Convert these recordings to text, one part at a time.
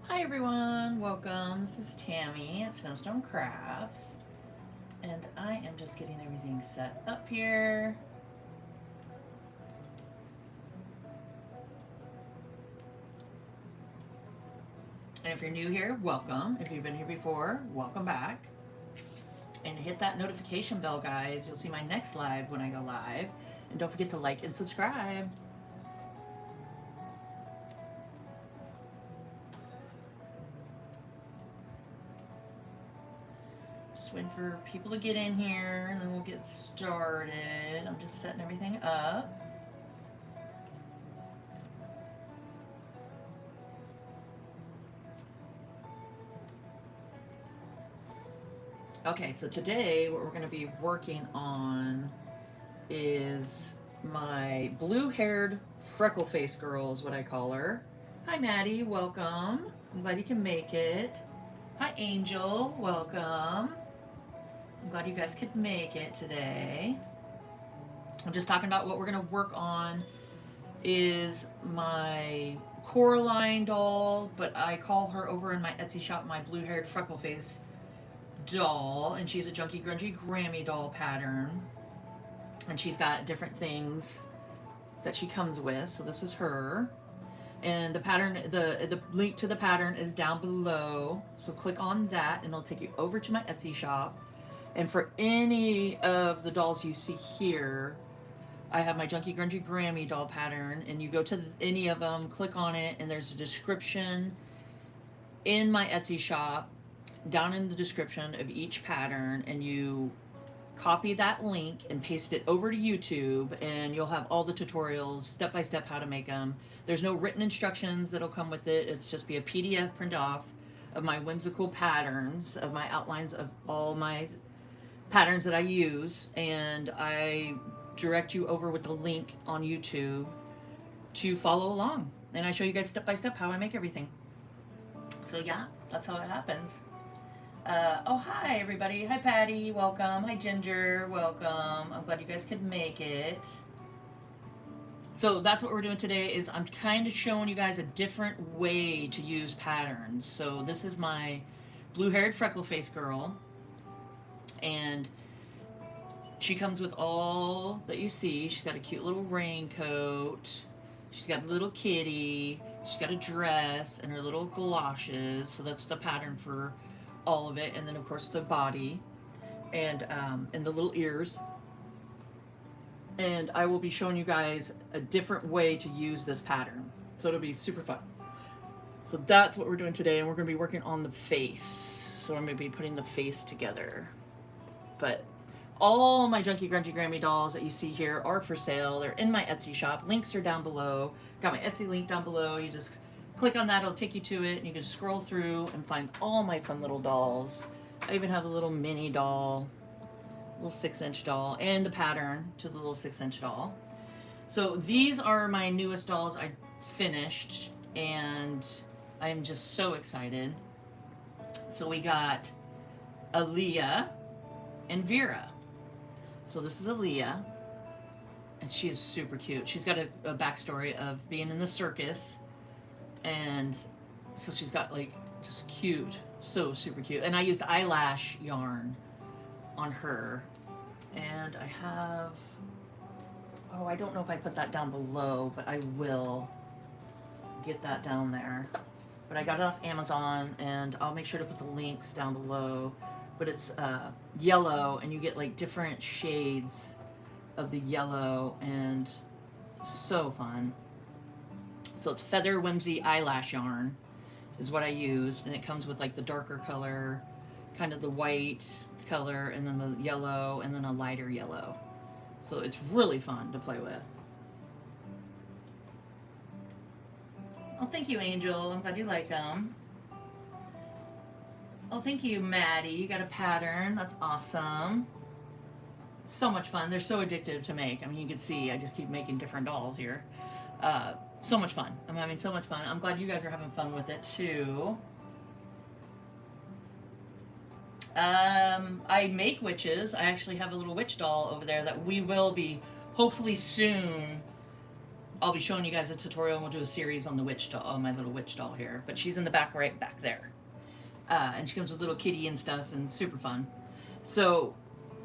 Hi everyone, welcome. This is Tammy at Snowstorm Crafts, and I am just getting everything set up here. And if you're new here, welcome. If you've been here before, welcome back. And hit that notification bell, guys. You'll see my next live when I go live. And don't forget to like and subscribe. Just waiting for people to get in here and then we'll get started. I'm just setting everything up. Okay, so today what we're going to be working on is my blue-haired freckle-faced girl is what I call her. Hi Maddie, welcome. I'm glad you can make it. Hi Angel, welcome. I'm glad you guys could make it today. I'm just talking about what we're going to work on is my Coraline doll, but I call her over in my Etsy shop my blue-haired freckle-faced doll, and she's a Junky Grungy Grammy doll pattern, and she's got different things that she comes with. So this is her, and the pattern, the link to the pattern is down below, so click on that and it'll take you over to my Etsy shop. And for any of the dolls you see here, I have my Junky Grungy Grammy doll pattern, and you go to any of them, click on it, and there's a description in my Etsy shop down in the description of each pattern, and you copy that link and paste it over to YouTube, and you'll have all the tutorials step by step how to make them. There's no written instructions that'll come with it. It's just be a PDF print off of my whimsical patterns, of my outlines of all my patterns that I use, and I direct you over with the link on YouTube to follow along, and I show you guys step by step how I make everything. So yeah, that's how it happens. Oh, hi everybody. Hi Patty, welcome. Hi Ginger, welcome. I'm glad you guys could make it. So that's what we're doing today, is I'm kind of showing you guys a different way to use patterns. So this is my blue-haired freckle-faced girl, and she comes with all that you see. She's got a cute little raincoat. She's got a little kitty. She's got a dress and her little galoshes. So that's the pattern for all of it, and then of course the body and the little ears. And I will be showing you guys a different way to use this pattern, so it'll be super fun. So that's what we're doing today, and we're going to be working on the face. So I'm going to be putting the face together. But all my Junky Grungy Grammy dolls that you see here are for sale. They're in my Etsy shop. Links are down below. Got my Etsy link down below. You just click on that, it'll take you to it, and you can scroll through and find all my fun little dolls. I even have a little mini doll, little 6-inch doll, and the pattern to the little 6-inch doll. So these are my newest dolls I finished, and I'm just so excited. So we got Aaliyah and Vera. So this is Aaliyah, and she is super cute. She's got a backstory of being in the circus, and so she's got like just cute, so super cute. And I used eyelash yarn on her, and I have, oh, I don't know if I put that down below, but I will get that down there. But I got it off Amazon, and I'll make sure to put the links down below. But it's yellow, and you get like different shades of the yellow, and so fun. So it's Feather Whimsy eyelash yarn is what I used, and it comes with like the darker color, kind of the white color, and then the yellow, and then a lighter yellow. So it's really fun to play with. Oh, thank you, Angel. I'm glad you like them. Oh, thank you, Maddie. You got a pattern. That's awesome. It's so much fun. They're so addictive to make. I mean, you can see I just keep making different dolls here. So much fun. I'm having so much fun. I'm glad you guys are having fun with it too. I make witches. I actually have a little witch doll over there that we will be hopefully soon I'll be showing you guys a tutorial and we'll do a series on the witch doll, on my little witch doll here. But she's in the back, right back there. And she comes with little kitty and stuff and super fun. So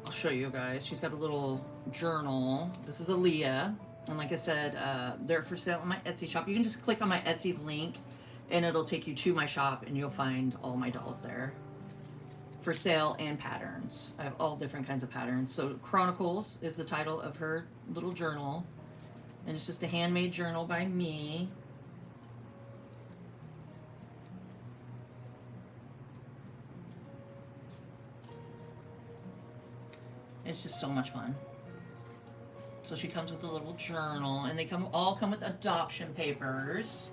I'll show you guys. She's got a little journal. This is Aaliyah. And like I said, they're for sale on my Etsy shop. You can just click on my Etsy link and it'll take you to my shop and you'll find all my dolls there. For sale and patterns. I have all different kinds of patterns. So Chronicles is the title of her little journal. And it's just a handmade journal by me. It's just so much fun. So she comes with a little journal, and they all come with adoption papers.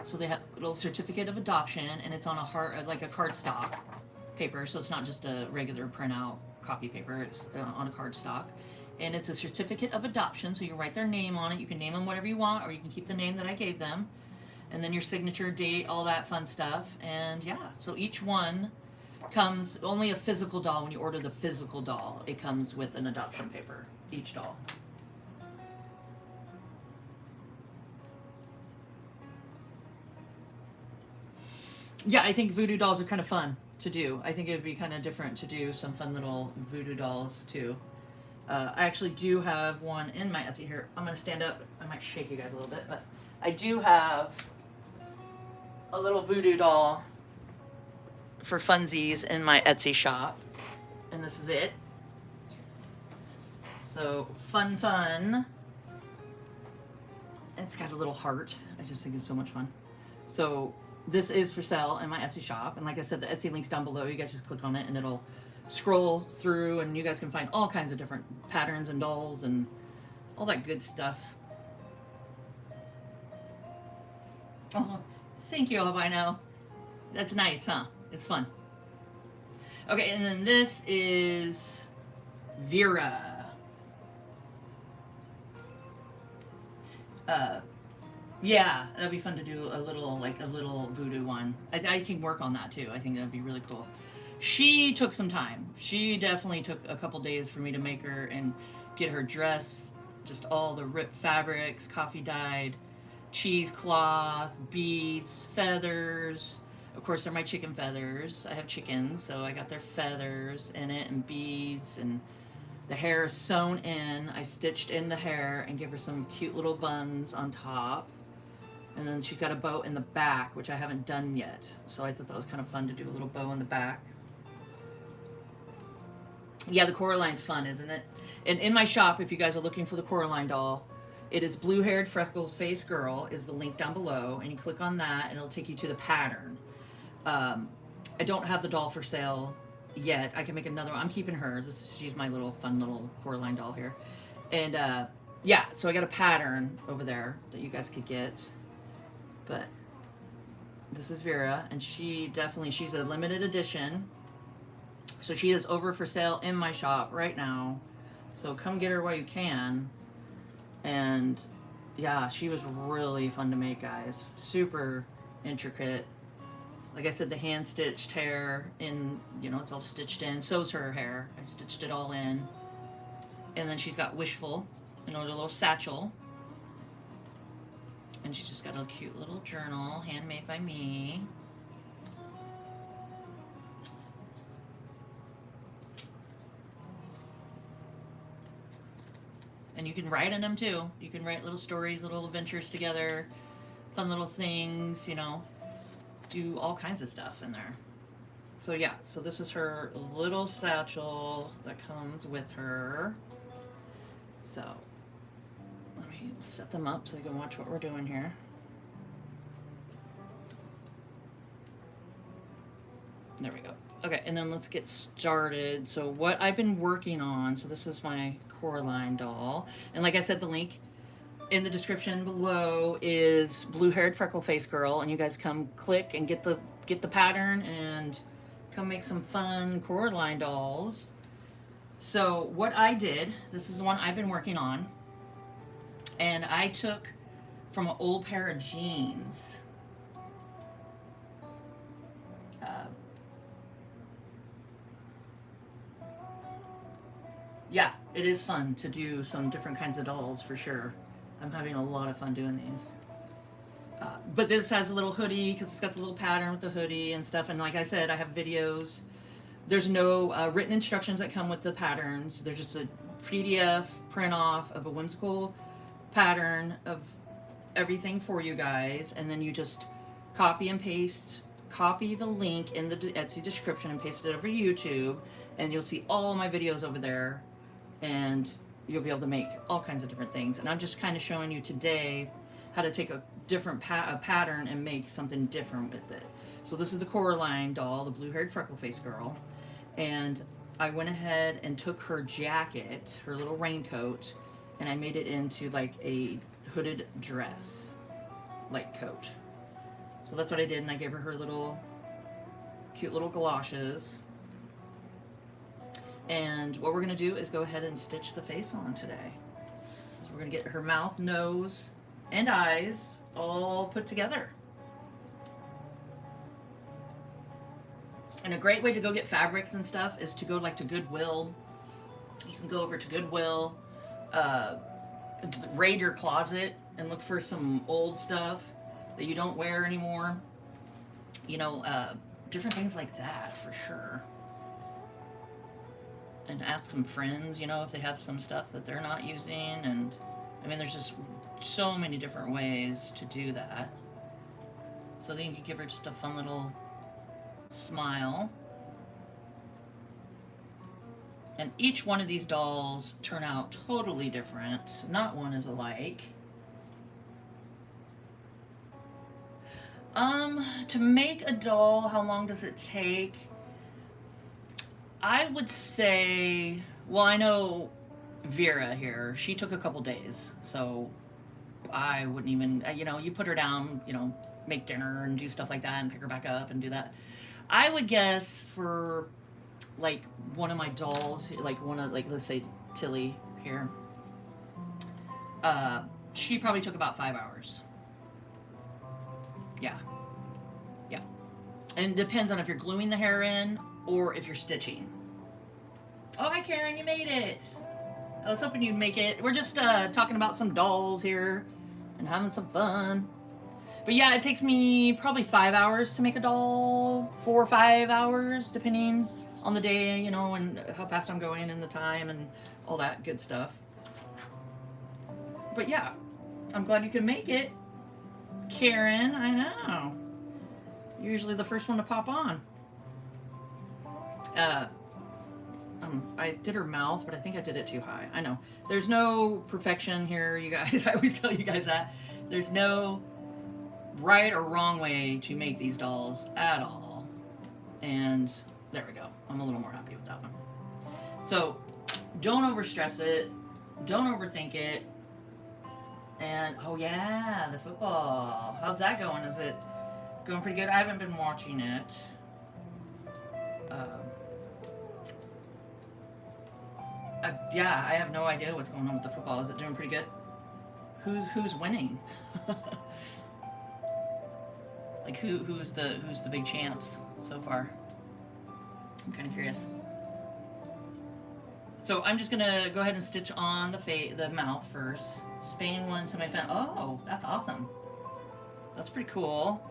So they have a little certificate of adoption, and it's on like a cardstock paper, so it's not just a regular printout copy paper. It's on a cardstock, and it's a certificate of adoption. So you write their name on it. You can name them whatever you want, or you can keep the name that I gave them, and then your signature, date, all that fun stuff. And yeah, so each one comes only a physical doll. When you order the physical doll, it comes with an adoption paper, each doll. Yeah, I think voodoo dolls are kind of fun to do. I think it would be kind of different to do some fun little voodoo dolls too. I actually do have one in my Etsy here. I'm gonna stand up. I might shake you guys a little bit, but I do have a little voodoo doll for funsies in my Etsy shop, and this is it. So fun. It's got a little heart. I just think it's so much fun. So this is for sale in my Etsy shop, and like I said, the Etsy link's down below. You guys just click on it and it'll scroll through, and you guys can find all kinds of different patterns and dolls and all that good stuff. Oh, thank you, albino. That's nice, huh? It's fun. Okay, and then this is Vera. Yeah, that'd be fun to do a little voodoo one. I can work on that too. I think that'd be really cool. She took some time. She definitely took a couple days for me to make her and get her dress, just all the ripped fabrics, coffee dyed, cheesecloth, beads, feathers. Of course, they're my chicken feathers. I have chickens, so I got their feathers in it and beads, and the hair is sewn in. I stitched in the hair and give her some cute little buns on top. And then she's got a bow in the back, which I haven't done yet. So I thought that was kind of fun to do a little bow in the back. Yeah, the Coraline's fun, isn't it? And in my shop, if you guys are looking for the Coraline doll, it is blue-haired, freckles-faced girl is the link down below. And you click on that, and it'll take you to the pattern. I don't have the doll for sale yet. I can make another one. I'm keeping her. She's my little fun little Coraline doll here. And yeah, so I got a pattern over there that you guys could get. But this is Vera, and she's a limited edition. So she is over for sale in my shop right now. So come get her while you can. And yeah, she was really fun to make, guys. Super intricate. Like I said, the hand-stitched hair in, it's all stitched in. So's her hair. I stitched it all in. And then she's got Wishful, a little satchel. And she's just got a cute little journal, handmade by me. And you can write in them too. You can write little stories, little adventures together, fun little things, do all kinds of stuff in there. So yeah, so this is her little satchel that comes with her. So let me set them up so you can watch what we're doing here. There we go. Okay, and then let's get started. So what I've been working on, so this is my Coraline doll. And like I said, the link in the description below is blue-haired freckle-faced girl, and you guys come click and get the pattern and come make some fun Coraline dolls. So what I did, this is the one I've been working on, and I took from an old pair of jeans. Yeah, it is fun to do some different kinds of dolls for sure. I'm having a lot of fun doing these. But this has a little hoodie because it's got the little pattern with the hoodie and stuff. And like I said, I have videos. There's no written instructions that come with the patterns. There's just a PDF print off of a whimsical pattern of everything for you guys. And then you just copy and paste, copy the link in the Etsy description and paste it over to YouTube. And you'll see all my videos over there. And you'll be able to make all kinds of different things. And I'm just kind of showing you today how to take a different pattern and make something different with it. So this is the Coraline doll, the blue-haired freckle-faced girl. And I went ahead and took her jacket, her little raincoat, and I made it into like a hooded dress, like coat. So that's what I did, and I gave her her little, cute little galoshes. And what we're gonna do is go ahead and stitch the face on today. So we're gonna get her mouth, nose, and eyes all put together. And a great way to go get fabrics and stuff is to go like to Goodwill. You can go over to Goodwill, raid your closet and look for some old stuff that you don't wear anymore. You know, different things like that for sure. And ask some friends, you know, if they have some stuff that they're not using. And I mean, there's just so many different ways to do that. So then you can give her just a fun little smile. And each one of these dolls turn out totally different. Not one is alike. To make a doll, how long does it take? I would say, well, I know Vera here, she took a couple days, so I wouldn't even, you know, you put her down, you know, make dinner and do stuff like that and pick her back up and do that. I would guess for like one of my dolls, like one of, like, let's say Tilly here, she probably took about 5 hours. Yeah. Yeah. And it depends on if you're gluing the hair in or if you're stitching. Oh, hi Karen, you made it. I was hoping you'd make it. We're just talking about some dolls here and having some fun. But yeah, it takes me probably 5 hours to make a doll, 4 or 5 hours, depending on the day, you know, and how fast I'm going and the time and all that good stuff. But yeah, I'm glad you could make it. Karen, I know. Usually the first one to pop on. I did her mouth, but I think I did it too high. I know. There's no perfection here, you guys. I always tell you guys that. There's no right or wrong way to make these dolls at all. And there we go. I'm a little more happy with that one. So don't overstress it. Don't overthink it. And, oh yeah, the football. How's that going? Is it going pretty good? I haven't been watching it. Yeah, I have no idea what's going on with the football. Is it doing pretty good? Who's winning? Like who's the big champs so far? I'm kind of curious. So I'm just gonna go ahead and stitch on the mouth first. Spain won semifinal. Oh, that's awesome. That's pretty cool.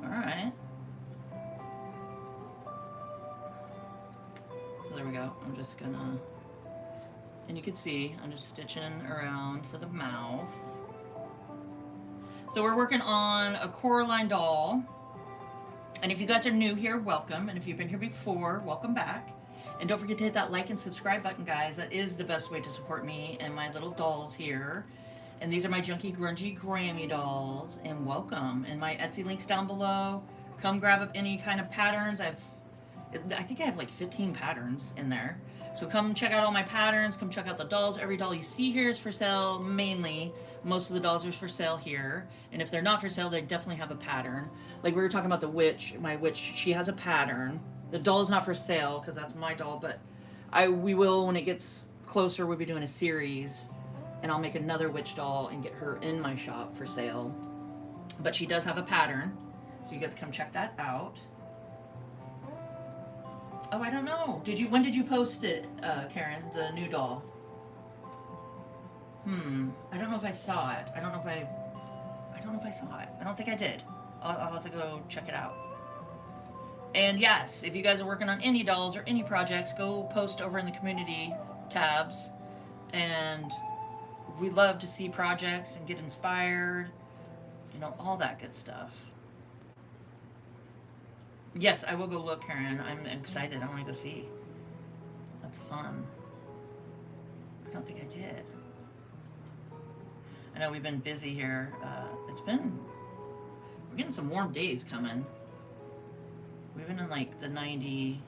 All right. So there we go. I'm just gonna, and you can see I'm just stitching around for the mouth. So we're working on a Coraline doll. And if you guys are new here, welcome. And if you've been here before, welcome back. And don't forget to hit that like and subscribe button, guys. That is the best way to support me and my little dolls here. And these are my Junky Grungy Grammy dolls. And welcome. And my Etsy link's down below. Come grab up any kind of patterns. I think I have like 15 patterns in there. So come check out all my patterns. Come check out the dolls. Every doll you see here is for sale, mainly. Most of the dolls are for sale here. And if they're not for sale, they definitely have a pattern. Like we were talking about the witch. My witch, she has a pattern. The doll is not for sale because that's my doll, but we will, when it gets closer, we'll be doing a series. And I'll make another witch doll and get her in my shop for sale. But she does have a pattern. So you guys come check that out. Oh, I don't know. When did you post it, Karen, the new doll? I don't know if I saw it. I don't know if I saw it. I don't think I did. I'll have to go check it out. And yes, if you guys are working on any dolls or any projects, go post over in the community tabs. And we love to see projects and get inspired, you know, all that good stuff. Yes, I will go look, Karen. I'm excited. I want to go see. That's fun. I don't think I did. I know we've been busy here. We're getting some warm days coming. We've been in like the 90,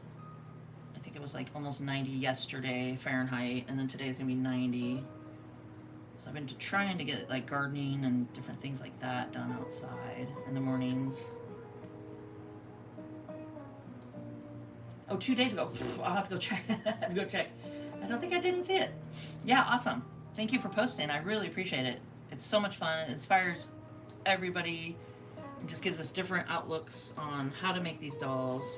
I think it was like almost 90 yesterday Fahrenheit, and then today's gonna be 90. So I've been trying to get like gardening and different things like that done outside in the mornings. Oh, 2 days ago. I'll have to go check. Go check. I don't think I didn't see it. Yeah, awesome. Thank you for posting. I really appreciate it. It's so much fun. It inspires everybody. It just gives us different outlooks on how to make these dolls.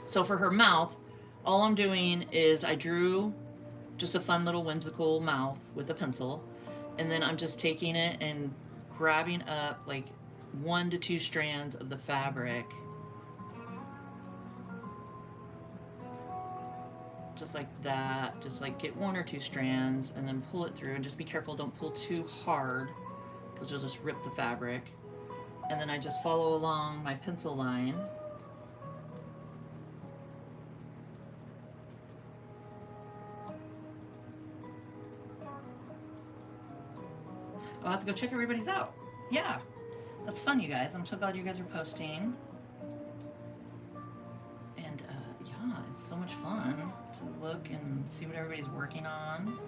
So for her mouth, all I'm doing is I drew just a fun little whimsical mouth with a pencil, and then I'm just taking it and grabbing up like 1 to 2 strands of the fabric, just like that. Just like get 1 or 2 strands and then pull it through, and just be careful, don't pull too hard because you'll just rip the fabric. And then I just follow along my pencil line. I'll have to go check everybody's out. Yeah, that's fun, you guys. I'm so glad you guys are posting. And yeah, it's so much fun to look and see what everybody's working on.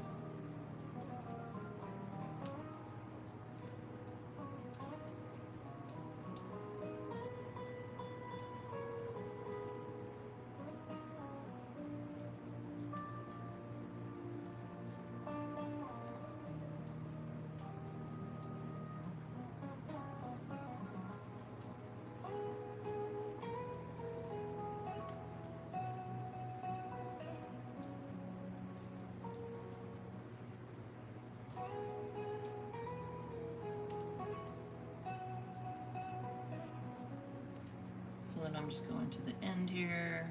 So then I'm just going to the end here.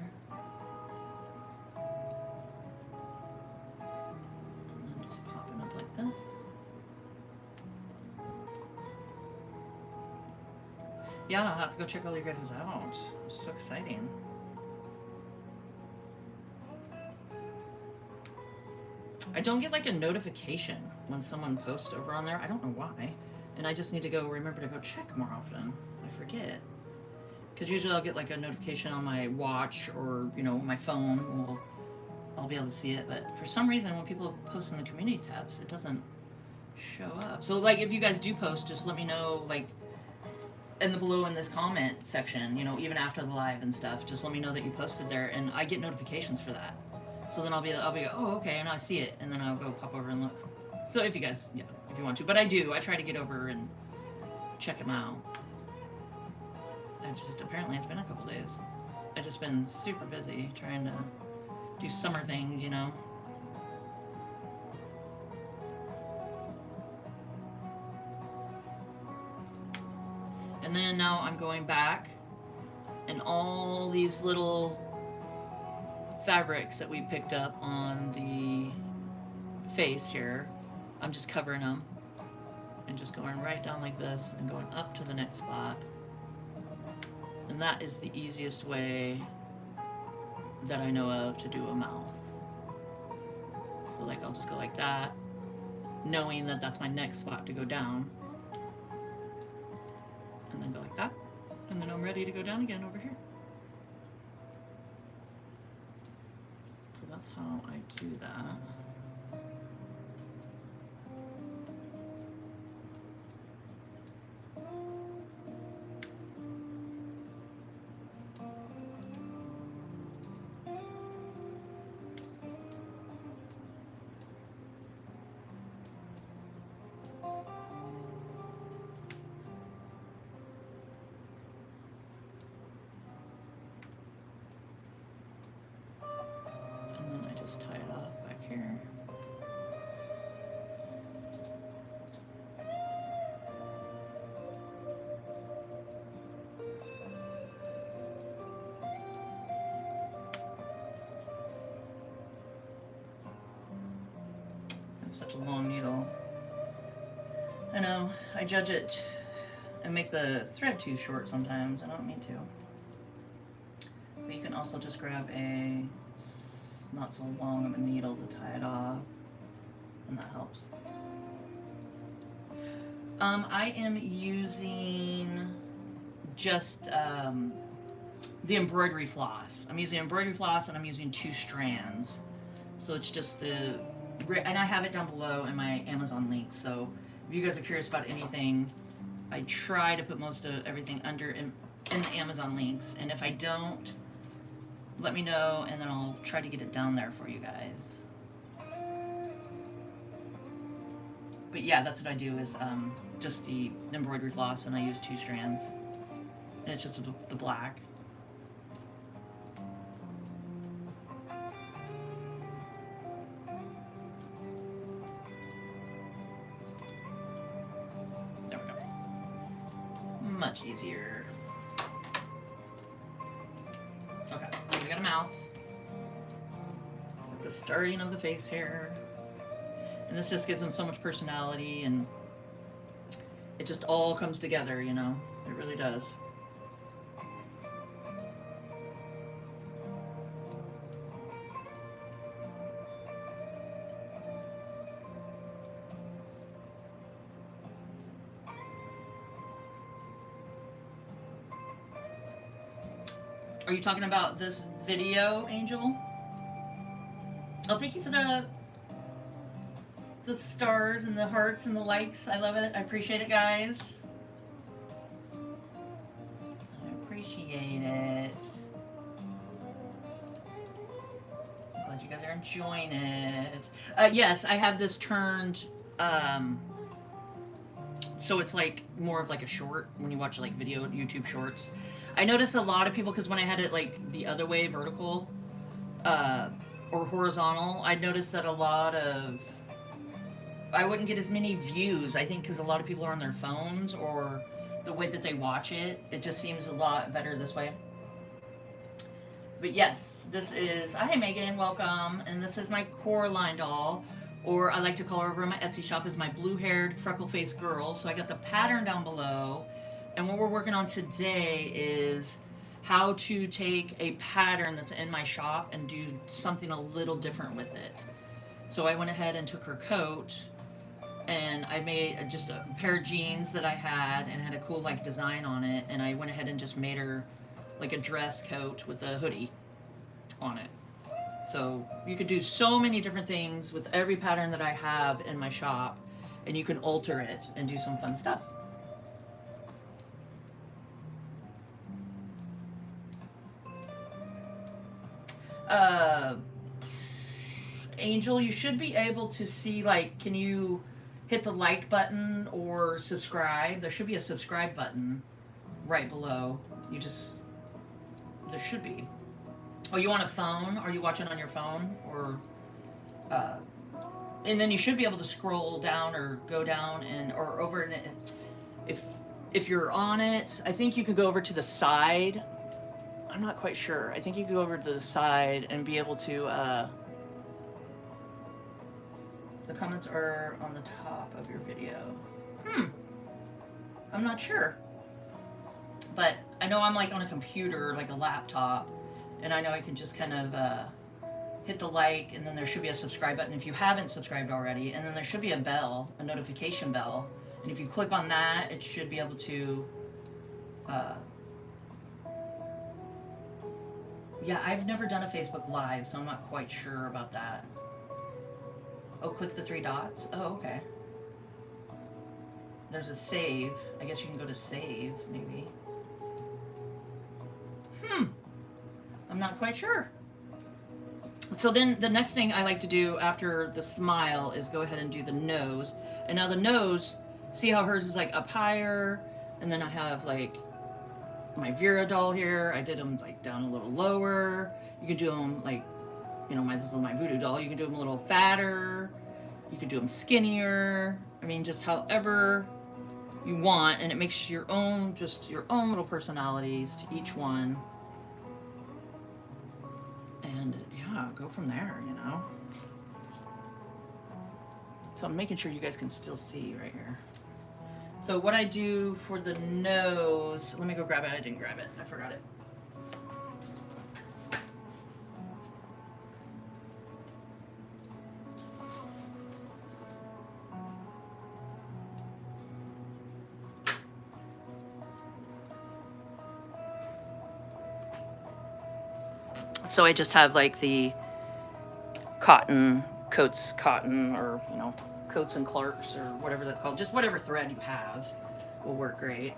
And then just popping up like this. Yeah, I'll have to go check all you guys out. It's so exciting. I don't get like a notification when someone posts over on there. I don't know why. And I just need to go remember to go check more often. I forget. Because usually I'll get like a notification on my watch or, you know, my phone. I'll be able to see it. But for some reason, when people post in the community tabs, it doesn't show up. So like if you guys do post, just let me know, like in the below in this comment section, you know, even after the live and stuff, just let me know that you posted there, and I get notifications for that. So then I'll be oh, okay, and I see it, and then I'll go pop over and look. So if you guys, yeah, if you want to, but I try to get over and check them out. Apparently it's been a couple days. I've just been super busy trying to do summer things, you know. And then now I'm going back, and all these little fabrics that we picked up on the face here, I'm just covering them and just going right down like this and going up to the next spot. And that is the easiest way that I know of to do a mouth. So like I'll just go like that, knowing that that's my next spot to go down. And then go like that. And then I'm ready to go down again over here. So that's how I do that. Tie it off back here. such a long needle. I know, I judge it and make the thread too short sometimes. I don't mean to. But you can also just grab a not so long of a needle to tie it off, and that helps. I am using just the embroidery floss. I'm using embroidery floss, and I'm using 2 strands. So it's just the, and I have it down below in my Amazon links. So if you guys are curious about anything, I try to put most of everything under in the Amazon links. And if I don't, let me know, and then I'll try to get it down there for you guys. But yeah, that's what I do is just the embroidery floss, and I use 2 strands. And it's just the black. There we go. Much easier. Okay, so we got a mouth. With the starting of the face hair. And this just gives them so much personality, and it just all comes together, you know? It really does. Are you talking about this video, Angel? Oh, thank you for the stars and the hearts and the likes. I love it. I appreciate it, guys. I appreciate it. I'm glad you guys are enjoying it. Yes, I have this turned so it's like more of like a short when you watch like video YouTube shorts. I notice a lot of people, because when I had it like the other way, vertical or horizontal, I noticed that a lot of, I wouldn't get as many views, I think, because a lot of people are on their phones, or the way that they watch it, it just seems a lot better this way. But yes, this is, hi Megan, welcome, and this is my Coraline doll, or I like to call her over in my Etsy shop as my blue-haired, freckle-faced girl. So I got the pattern down below, and what we're working on today is how to take a pattern that's in my shop and do something a little different with it. So I went ahead and took her coat, and I made just a pair of jeans that I had, and had a cool like design on it, and I went ahead and just made her like a dress coat with a hoodie on it. So you could do so many different things with every pattern that I have in my shop, and you can alter it and do some fun stuff. Angel, you should be able to see, like, can you hit the like button or subscribe? There should be a subscribe button right below. You just, there should be. Oh, you on a phone? Are you watching on your phone? Or, and then you should be able to scroll down or go down and, or over, and if you're on it, I think you could go over to the side. I'm not quite sure. I think you could go over to the side and be able to, the comments are on the top of your video. I'm not sure. But I know I'm like on a computer, like a laptop, and I know I can just kind of hit the like, and then there should be a subscribe button if you haven't subscribed already, and then there should be a bell, a notification bell, and if you click on that, it should be able to, yeah, I've never done a Facebook Live, so I'm not quite sure about that. Oh, click the 3 dots? Oh, okay. There's a save. I guess you can go to save, maybe. I'm not quite sure. So then the next thing I like to do after the smile is go ahead and do the nose. And now the nose, see how hers is like up higher, and then I have like my Vera doll here. I did them like down a little lower. You can do them like, you know, this is my voodoo doll. You can do them a little fatter. You could do them skinnier. I mean, just however you want, and it makes your own, just your own little personalities to each one. And yeah, go from there, you know. So I'm making sure you guys can still see right here. So what I do for the nose, let me go grab it. I didn't grab it. I forgot it. So I just have like the cotton, Coats cotton, or, you know, Coats and Clarks, or whatever that's called. Just whatever thread you have will work great.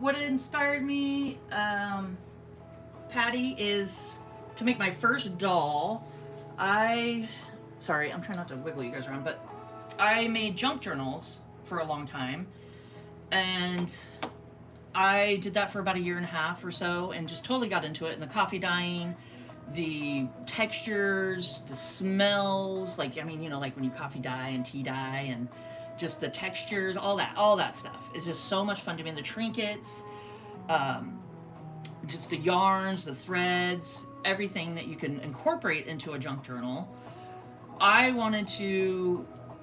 What inspired me, Patty, is to make my first doll. Sorry, I'm trying not to wiggle you guys around, but I made junk journals for a long time, and I did that for about a year and a half or so, and just totally got into it. And the coffee dyeing, the textures, the smells, like, I mean, you know, like when you coffee dye and tea dye, and just the textures, all that stuff is just so much fun to me. And the trinkets, just the yarns, the threads, everything that you can incorporate into a junk journal.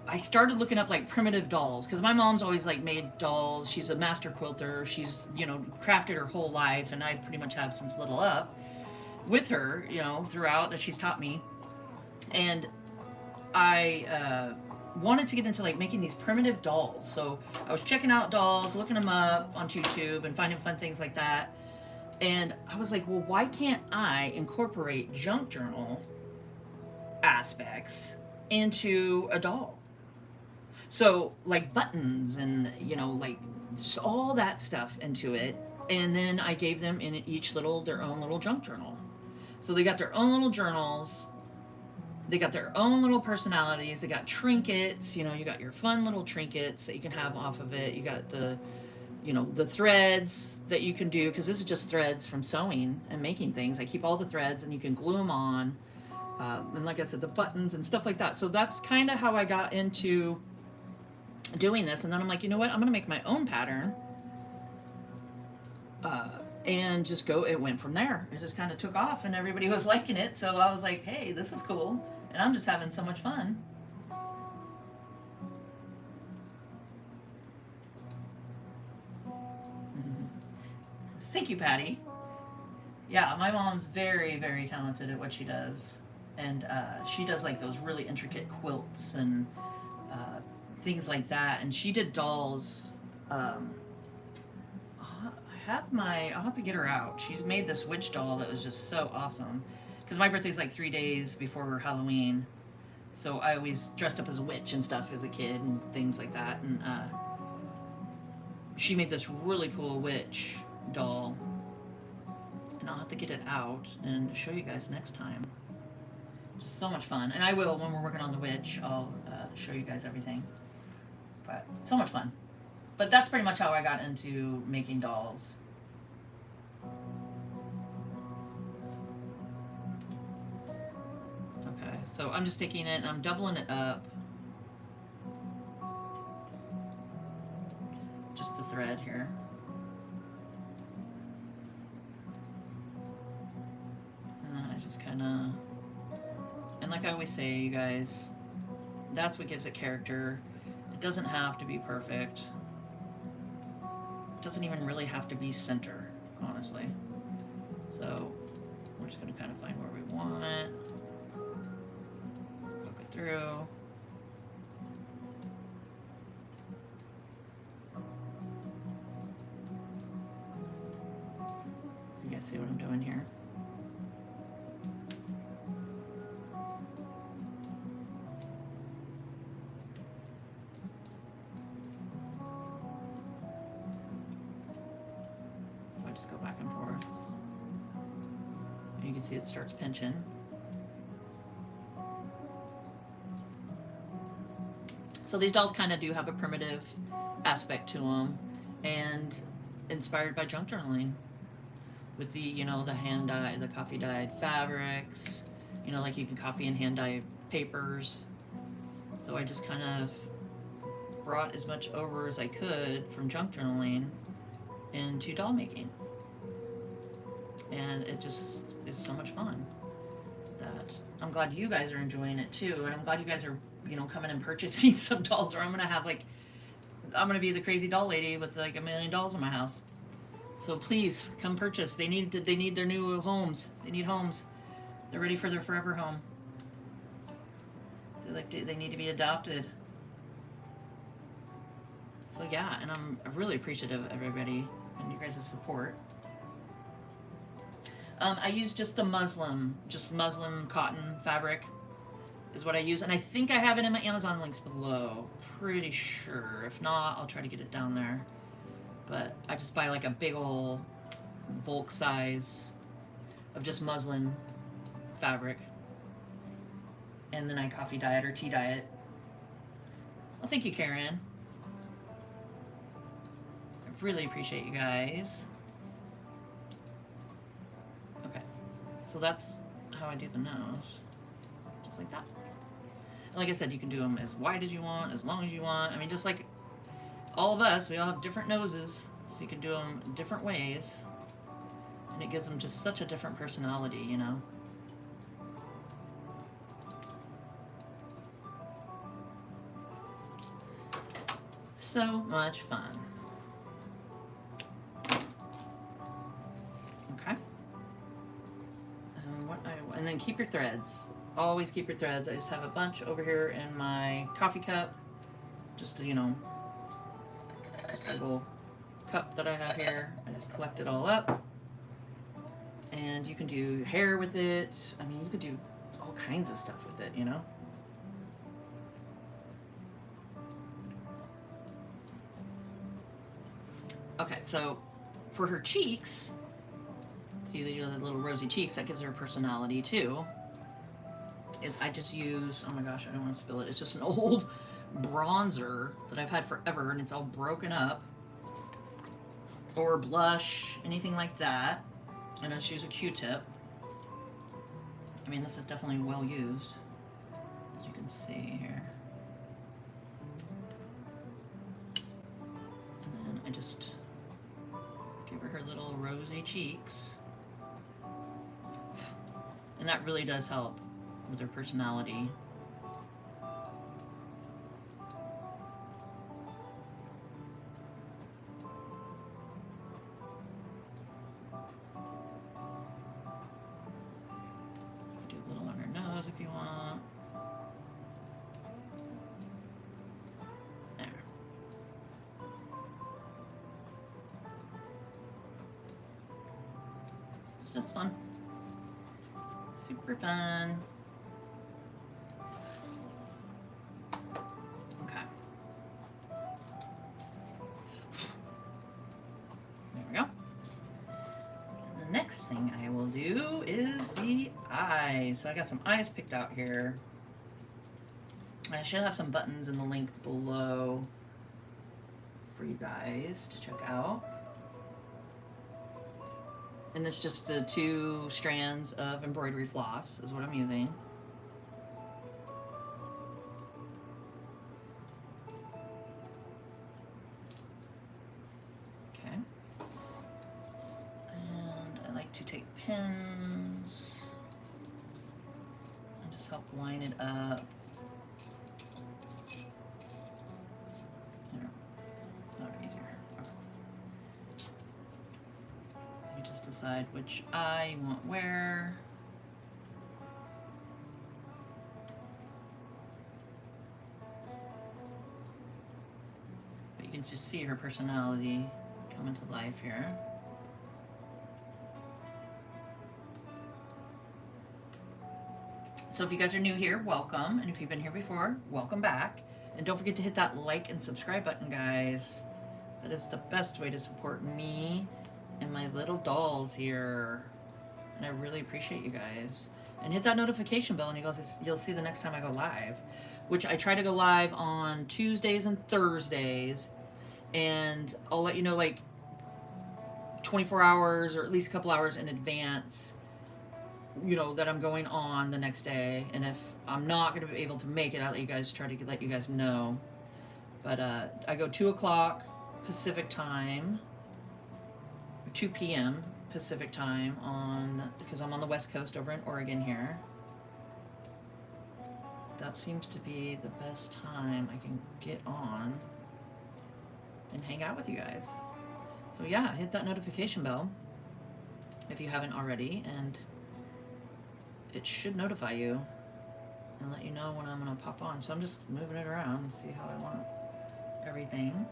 I started looking up like primitive dolls, because my mom's always like made dolls. She's a master quilter. She's, you know, crafted her whole life, and I pretty much have since little up with her, you know, throughout that she's taught me. And I wanted to get into like making these primitive dolls. So I was checking out dolls, looking them up on YouTube and finding fun things like that. And I was like, well, why can't I incorporate junk journal aspects into a doll? So like buttons and, you know, like just all that stuff into it. And then I gave them in each their own little junk journal. So they got their own little journals. They got their own little personalities. They got trinkets. You know, you got your fun little trinkets that you can have off of it. You got the, you know, the threads that you can do, because this is just threads from sewing and making things. I keep all the threads, and you can glue them on. And like I said, the buttons and stuff like that. So that's kind of how I got into doing this. And then I'm like, you know what? I'm going to make my own pattern. And just go, it went from there. It just kind of took off, and everybody was liking it. So I was like, hey, this is cool. And I'm just having so much fun. Thank you, Patty. Yeah, my mom's very, very talented at what she does. And she does like those really intricate quilts and things like that. And she did dolls. I'll have to get her out. She's made this witch doll that was just so awesome. Because my birthday's like 3 days before Halloween. So I always dressed up as a witch and stuff as a kid and things like that. And she made this really cool witch doll. And I'll have to get it out and show you guys next time. Just so much fun. And I will, when we're working on the witch, I'll show you guys everything. But so much fun. But that's pretty much how I got into making dolls. Okay, so I'm just taking it and I'm doubling it up. Just the thread here. And then I just kind of, and like I always say, you guys, that's what gives it character. It doesn't have to be perfect. Doesn't even really have to be center, honestly. So we're just going to kind of find where we want it, poke it through. You guys see what I'm doing here? Just go back and forth. You can see it starts pinching. So these dolls kind of do have a primitive aspect to them, and inspired by junk journaling with the, you know, the hand dye, the coffee dyed fabrics, you know, like you can coffee and hand dye papers. So I just kind of brought as much over as I could from junk journaling into doll making. And it just is so much fun that I'm glad you guys are enjoying it too. And I'm glad you guys are, you know, coming and purchasing some dolls, or I'm going to have like, I'm going to be the crazy doll lady with like $1 million dolls in my house. So please come purchase. They need their new homes. They need homes. They're ready for their forever home. They need to be adopted. So yeah, and I'm really appreciative of everybody and you guys' support. I use just the muslin cotton fabric is what I use. And I think I have it in my Amazon links below. Pretty sure. If not, I'll try to get it down there. But I just buy like a big ol' bulk size of just muslin fabric. And then I coffee dye it or tea dye it. Well, thank you, Karen. I really appreciate you guys. Okay, so that's how I do the nose. Just like that. And like I said, you can do them as wide as you want, as long as you want. I mean, just like all of us, we all have different noses, so you can do them different ways. And it gives them just such a different personality, you know? So much fun. Okay. And then keep your threads. Always keep your threads. I just have a bunch over here in my coffee cup. Just to, you know, this little cup that I have here. I just collect it all up. And you can do hair with it. I mean, you could do all kinds of stuff with it, you know? Okay, so for her cheeks, see the little rosy cheeks, that gives her personality too. I just use, oh my gosh, I don't want to spill it. It's just an old bronzer that I've had forever and it's all broken up. Or blush, anything like that. And I just use a Q-tip. I mean, this is definitely well used, as you can see here. And then I just give her little rosy cheeks. And that really does help with her personality. Do a little on her nose if you want. There. It's just fun. Super fun. Okay. There we go. And the next thing I will do is the eyes. So I got some eyes picked out here. I should have some buttons in the link below for you guys to check out. And this is just the 2 strands of embroidery floss is what I'm using. Okay. And I like to take pins and just help line it up. Decide which eye you want where. But you can just see her personality come into life here. So if you guys are new here, welcome. And if you've been here before, welcome back. And don't forget to hit that like and subscribe button, guys. That is the best way to support me and my little dolls here. And I really appreciate you guys. And hit that notification bell and you'll see the next time I go live, which I try to go live on Tuesdays and Thursdays. And I'll let you know like 24 hours or at least a couple hours in advance you know, that I'm going on the next day. And if I'm not going to be able to make it, I'll let you guys let you guys know. But I go 2 o'clock Pacific time, 2 p.m. Pacific time on, because I'm on the West Coast over in Oregon here. That seems to be the best time I can get on and hang out with you guys. So yeah, hit that notification bell if you haven't already, and it should notify you and let you know when I'm gonna pop on. So I'm just moving it around and see how I want everything.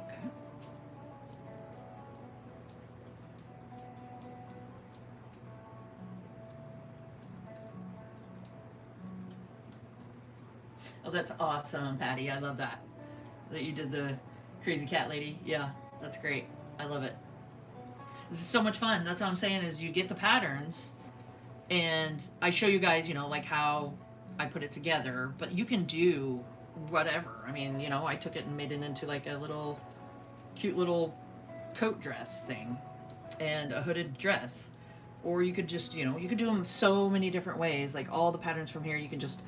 Okay. Oh, that's awesome, Patty. I love that. That you did the crazy cat lady. Yeah, that's great. I love it. This is so much fun. That's what I'm saying is you get the patterns and I show you guys, you know, like how I put it together, but you can do whatever. I mean, you know, I took it and made it into like a little cute little coat dress thing and a hooded dress. Or you could just, you know, you could do them so many different ways. Like all the patterns from here, you can just,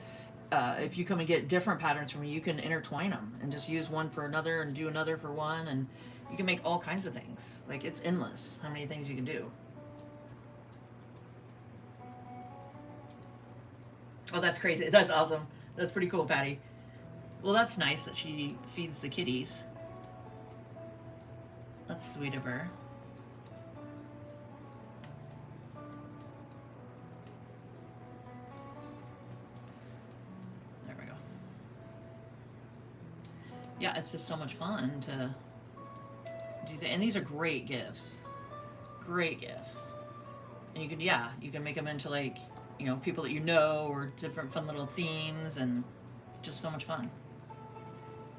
if you come and get different patterns from me, you can intertwine them and just use one for another and do another for one. And you can make all kinds of things. Like it's endless how many things you can do. Oh, that's crazy. That's awesome. That's pretty cool, Patty. Well, that's nice that she feeds the kitties. That's sweet of her. There we go. Yeah, it's just so much fun to do that. And these are great gifts. Great gifts. And you could, yeah, you can make them into like, you know, people that you know or different fun little themes, and just so much fun.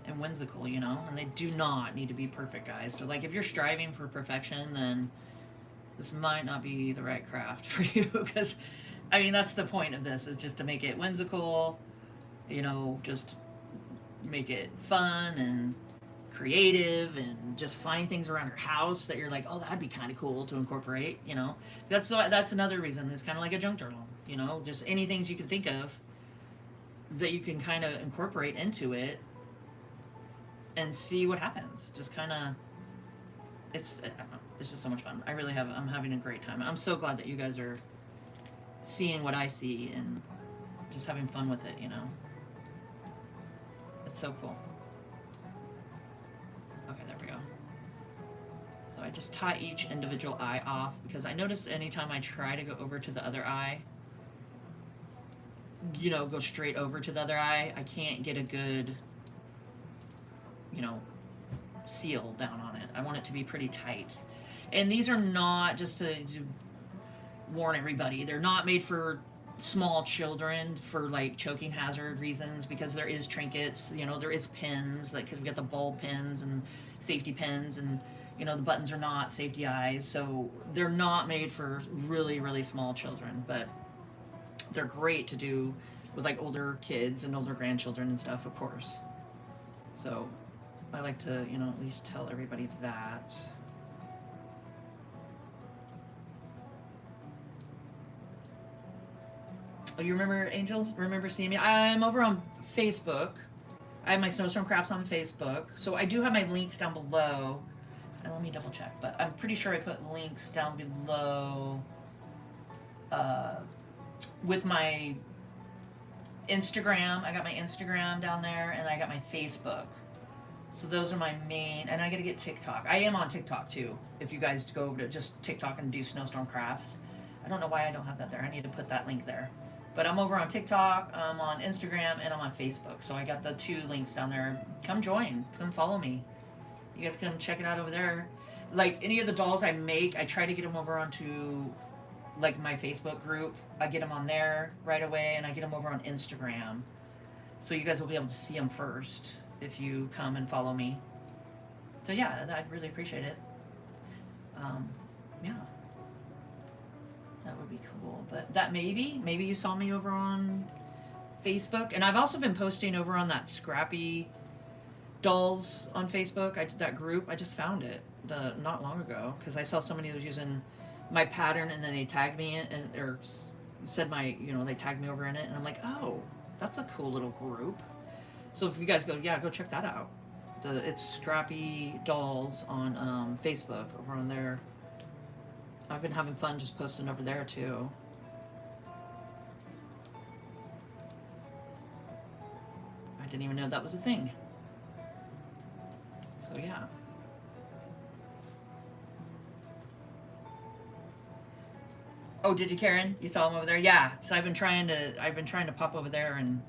And whimsical, you know, and they do not need to be perfect, guys. So like if you're striving for perfection, then this might not be the right craft for you, because I mean that's the point of this, is just to make it whimsical, you know, just make it fun and creative, and just find things around your house that you're like, oh, that'd be kind of cool to incorporate, you know. That's another reason it's kind of like a junk journal, you know, just any things you can think of that you can kind of incorporate into it and see what happens. Just kind of, it's just so much fun. I'm having a great time. I'm so glad that you guys are seeing what I see and just having fun with it, you know. It's so cool. Okay, there we go. So I just tie each individual eye off, because I notice anytime I try to go over to the other eye, you know, go straight over to the other eye, I can't get a good, you know, seal down on it. I want it to be pretty tight. And these are not, just to warn everybody, they're not made for small children for like choking hazard reasons, because there is trinkets, you know, there is pins, like because we got the bulb pins and safety pins, and you know the buttons are not safety eyes, so they're not made for really, really small children, but they're great to do with like older kids and older grandchildren and stuff, of course. So I like to, you know, at least tell everybody that. Oh, you remember, Angel? Remember seeing me? I'm over on Facebook. I have my Snowstorm Crafts on Facebook. So I do have my links down below. And let me double check. But I'm pretty sure I put links down below with my Instagram. I got my Instagram down there, and I got my Facebook. So those are my main, and I gotta get TikTok. I am on TikTok too. If you guys go over to just TikTok and do Snowstorm Crafts. I don't know why I don't have that there. I need to put that link there. But I'm over on TikTok, I'm on Instagram, and I'm on Facebook. So I got the 2 links down there. Come join, come follow me. You guys can check it out over there. Like any of the dolls I make, I try to get them over onto like my Facebook group. I get them on there right away, and I get them over on Instagram. So you guys will be able to see them first if you come and follow me. So yeah, I'd really appreciate it. Yeah. That would be cool. But that maybe you saw me over on Facebook. And I've also been posting over on that Scrappy Dolls on Facebook. That group, I just found it not long ago, because I saw somebody was using my pattern, and then they tagged me in, and or said my, you know, they tagged me over in it, and I'm like, oh, that's a cool little group. So if you guys go, yeah, go check that out. It's Scrappy Dolls on Facebook, over on there. I've been having fun just posting over there too. I didn't even know that was a thing. So yeah. Oh, did you, Karen? You saw him over there? Yeah. So I've been trying to pop over there and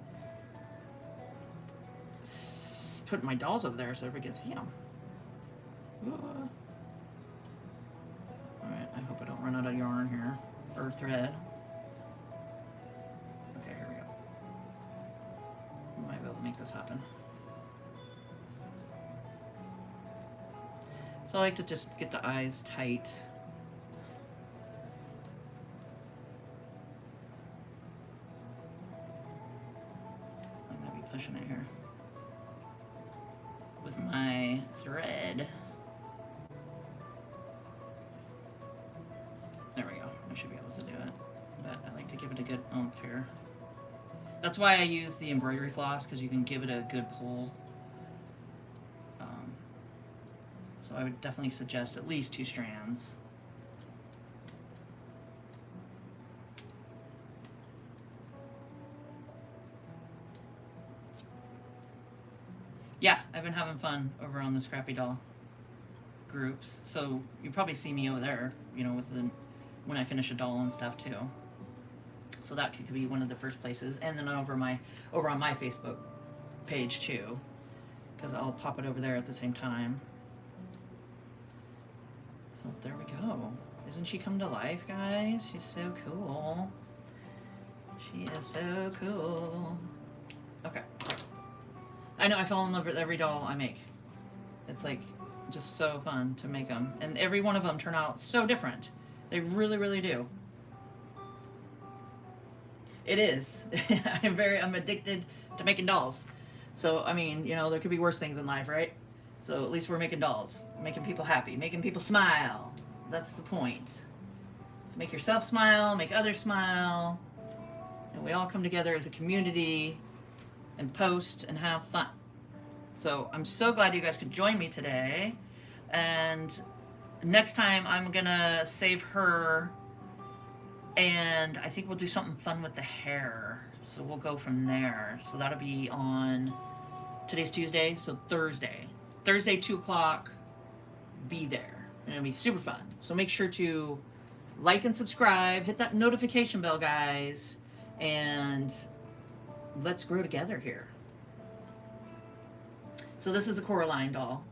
put my dolls over there so everybody can see them. Alright, I hope I don't run out of yarn here. Or thread. Okay, here we go. I might be able to make this happen. So I like to just get the eyes tight. I'm gonna be pushing it here with my thread. There we go. I should be able to do it. But I like to give it a good oomph here. That's why I use the embroidery floss, because you can give it a good pull. So I would definitely suggest at least 2 strands. Yeah, I've been having fun over on the Scrappy Doll groups. So you probably see me over there, you know, with the when I finish a doll and stuff too. So that could be one of the first places, and then over on my Facebook page too, because I'll pop it over there at the same time. So there we go. Isn't she come to life, guys? She's so cool. She is so cool. Okay. I know I fall in love with every doll I make. It's like just so fun to make them. And every one of them turn out so different. They really, really do. It is. I'm addicted to making dolls. So, I mean, you know, there could be worse things in life, right? So at least we're making dolls, making people happy, making people smile. That's the point. So make yourself smile, make others smile, and we all come together as a community and post and have fun. So I'm so glad you guys could join me today. And next time I'm gonna save her, and I think we'll do something fun with the hair. So we'll go from there. So that'll be on, today's Tuesday, so Thursday, 2 o'clock, be there. And it'll be super fun. So make sure to like and subscribe, hit that notification bell, guys, and let's grow together here. So this is the Coraline doll.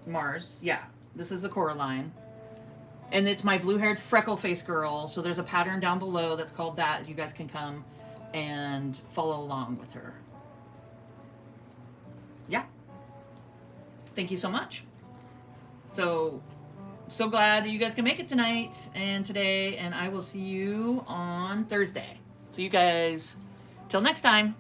Mars, yeah, this is the Coraline. And it's my blue-haired freckle-faced girl. So there's a pattern down below that's called that. You guys can come and follow along with her. Yeah. Thank you so much. So glad that you guys can make it tonight and today, and I will see you on Thursday. So you guys, till next time.